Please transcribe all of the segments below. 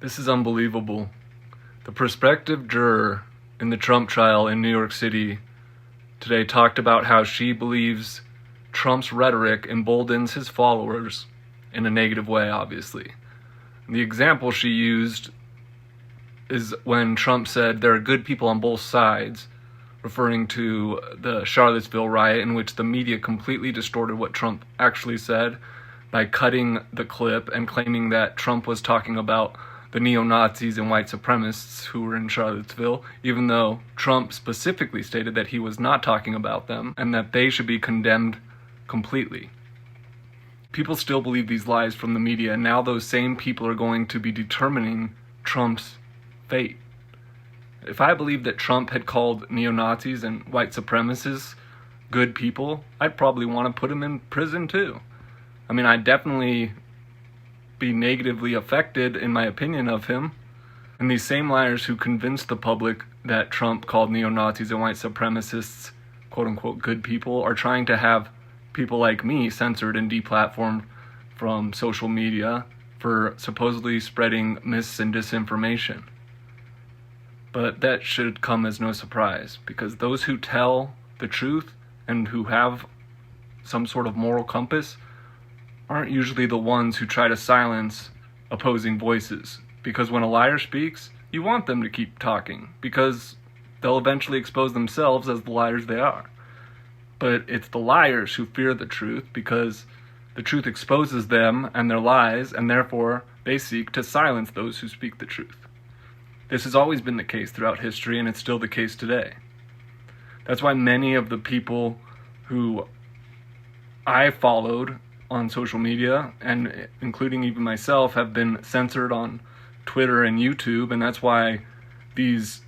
This is unbelievable. The prospective juror in the Trump trial in New York City today talked about how she believes Trump's rhetoric emboldens his followers in a negative way, obviously. The example she used is when Trump said there are good people on both sides, referring to the Charlottesville riot, in which the media completely distorted what Trump actually said by cutting the clip and claiming that Trump was talking about the neo-Nazis and white supremacists who were in Charlottesville, even though Trump specifically stated that he was not talking about them and that they should be condemned completely. People still believe these lies from the media, and now those same people are going to be determining Trump's fate. If I believed that Trump had called neo-Nazis and white supremacists good people, I'd probably want to put him in prison too. I mean, I'd definitely be negatively affected in my opinion of him. And these same liars who convinced the public that Trump called neo-Nazis and white supremacists quote-unquote good people are trying to have people like me censored and deplatformed from social media for supposedly spreading myths and disinformation. But that should come as no surprise, because those who tell the truth and who have some sort of moral compass aren't usually the ones who try to silence opposing voices. Because when a liar speaks, you want them to keep talking, because they'll eventually expose themselves as the liars they are. But it's the liars who fear the truth, because the truth exposes them and their lies, and therefore they seek to silence those who speak the truth. This has always been the case throughout history, and it's still the case today. That's why many of the people who I followed on social media, and including even myself, have been censored on Twitter and YouTube, and that's why these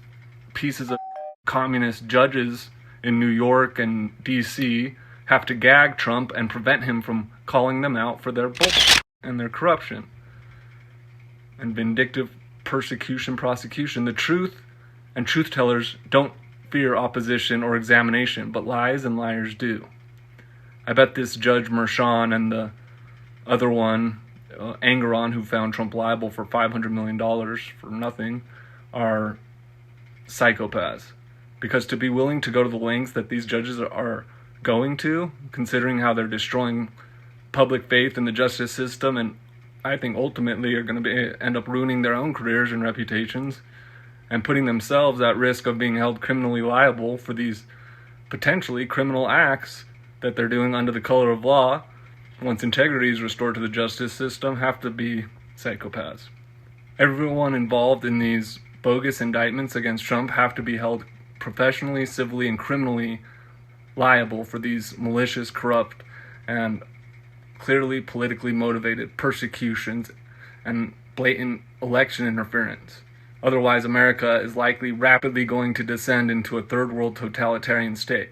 pieces of communist judges in New York and DC have to gag Trump and prevent him from calling them out for their bullshit and their corruption and vindictive prosecution. The truth and truth tellers don't fear opposition or examination, but lies and liars do. I bet this Judge Merchan and the other one, Engoron, who found Trump liable for $500 million for nothing, are psychopaths. Because to be willing to go to the lengths that these judges are going to, considering how they're destroying public faith in the justice system, and I think ultimately are going to end up ruining their own careers and reputations, and putting themselves at risk of being held criminally liable for these potentially criminal acts that they're doing under the color of law, once integrity is restored to the justice system, have to be psychopaths. Everyone involved in these bogus indictments against Trump have to be held professionally, civilly, and criminally liable for these malicious, corrupt, and clearly politically motivated persecutions and blatant election interference. Otherwise, America is likely rapidly going to descend into a third world totalitarian state.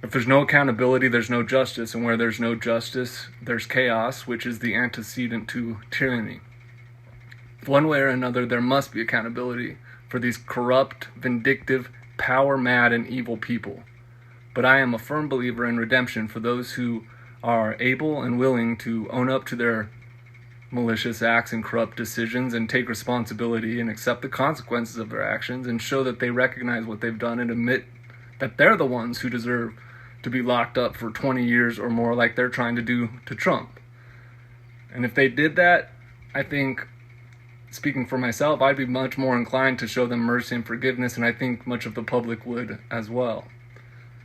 If there's no accountability, there's no justice, and where there's no justice, there's chaos, which is the antecedent to tyranny. One way or another, there must be accountability for these corrupt, vindictive, power-mad, and evil people. But I am a firm believer in redemption for those who are able and willing to own up to their malicious acts and corrupt decisions and take responsibility and accept the consequences of their actions and show that they recognize what they've done and admit that they're the ones who deserve to be locked up for 20 years or more like they're trying to do to Trump. And if they did that, I think, speaking for myself, I'd be much more inclined to show them mercy and forgiveness, and I think much of the public would as well.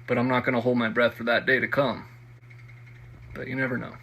But I'm not going to hold my breath for that day to come. But you never know.